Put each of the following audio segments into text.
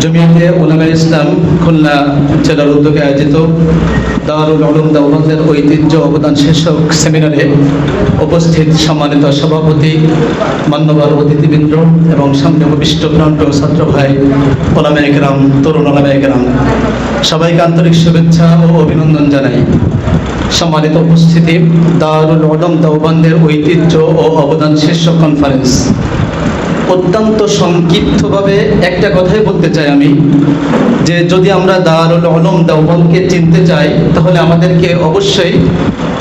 জমিয়তে উলামায়ে ইসলাম খুলনা জেলার উদ্যোগে আয়োজিত দারুল উলুম দেওবন্দের ঐতিহ্য অবদান শীর্ষক সেমিনারে উপস্থিত সম্মানিত সভাপতি, মান্যবর অতিথিবৃন্দ এবং সামনে উপবিষ্ট প্রাণপ্রিয় ছাত্র ভাই, ওলামায়ে কেরাম, তরুণ ওলামায়ে কেরাম, সবাইকে আন্তরিক শুভেচ্ছা ও অভিনন্দন জানাই। সম্মানিত উপস্থিতি, দারুল উলুম দেওবন্দের ঐতিহ্য ও অবদান শীর্ষক কনফারেন্স। অত্যন্ত সংক্ষিপ্তভাবে একটা কথাই বলতে চাই আমি, যে যদি আমরা দারুল উলুম দেওবন্দকে চিনতে চাই তাহলে আমাদেরকে অবশ্যই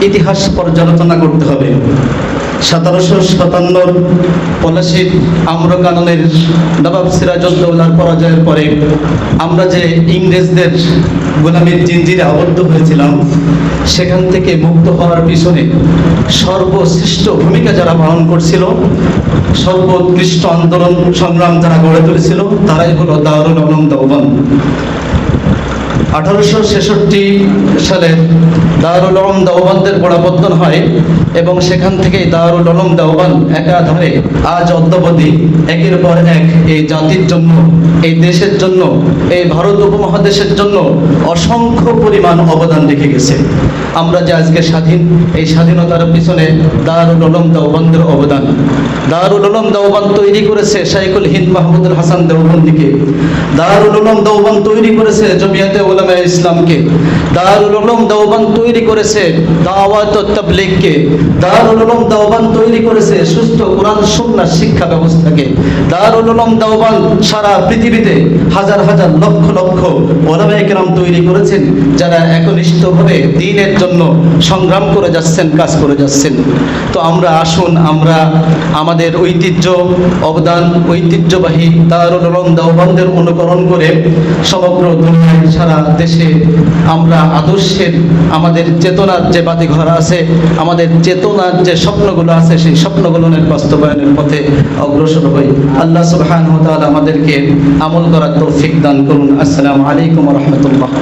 ইতিহাস পর্যালোচনা করতে হবে। 1757 পলাশীর আম্রকাননের নবাব সিরাজউদ্দৌলার পরাজয়ের পরে আমরা যে ইংরেজদের গোলামীর জিনজিরে আবদ্ধ হয়েছিলাম, সেখান থেকে মুক্ত হওয়ার পিছনে সর্বশ্রেষ্ঠ ভূমিকা যারা পালন করছিল, সর্বোৎকৃষ্ট আন্দোলন সংগ্রাম যারা গড়ে তুলেছিল, তারাই হলো দারুল উলুম দেওবন্দ। 1866 সালে দারুল উলুম দেওবন্দের গোড়াপত্তন হয় এবং সেখান থেকে দারুল উলুম দেওবন্দ একাধারে আজ অদ্যাবধি একের পর এক এই জাতির জন্য, এই দেশের জন্য, এই ভারত উপমহাদেশের জন্য অসংখ্য পরিমাণ অবদান রেখে গেছে। আমরা যে আজকে স্বাধীন, এই স্বাধীনতার পিছনে দারুল উলুম দেওবন্দের অবদান। দারুল উলুম দেওবন্দ তৈরি করেছে শাইখুল হিন্দ মাহমুদুল হাসান দেওবন্দিকে, দারুল উলুম দেওবন্দ তৈরি করেছে জমিয়তে উলামায়ে ইসলামকে, দারুল উলুম দেওবন্দ তৈরি করেছে দাওয়াত ও তাবলীগকে, দারুল উলুম দেওবন্দ তৈরি করেছে সুস্থ কোরআন সুন্নাহ শিক্ষা ব্যবস্থাকে। দারুল উলুম দেওবন্দ সারা পৃথিবীতে হাজার হাজার লক্ষ লক্ষ ওলামায়ে কেরাম তৈরি করেছেন, যারা একনিষ্ঠভাবে দ্বীনের জন্য সংগ্রাম করে যাচ্ছেন, কাজ করে যাচ্ছেন। তো আমরা আসুন, আমরা আমাদের ঐতিহ্য, অবদান, ঐতিহ্যবাহী দারুল উলুম দেওবন্দের অনুকরণ করে সমগ্র দুনিয়ায়, সারা দেশে আমরা আদর্শের, আমাদের চেতনার যে বাতিঘর আছে, আমাদের চেতনার যে স্বপ্নগুলো আছে, সেই স্বপ্নগুলোর বাস্তবায়নের পথে অগ্রসর হই। আল্লাহ সুবহানাহু ওয়া তাআলা আমাদেরকে আমল করার তৌফিক দান করুন। আসসালামু আলাইকুম ওয়া রাহমাতুল্লাহ।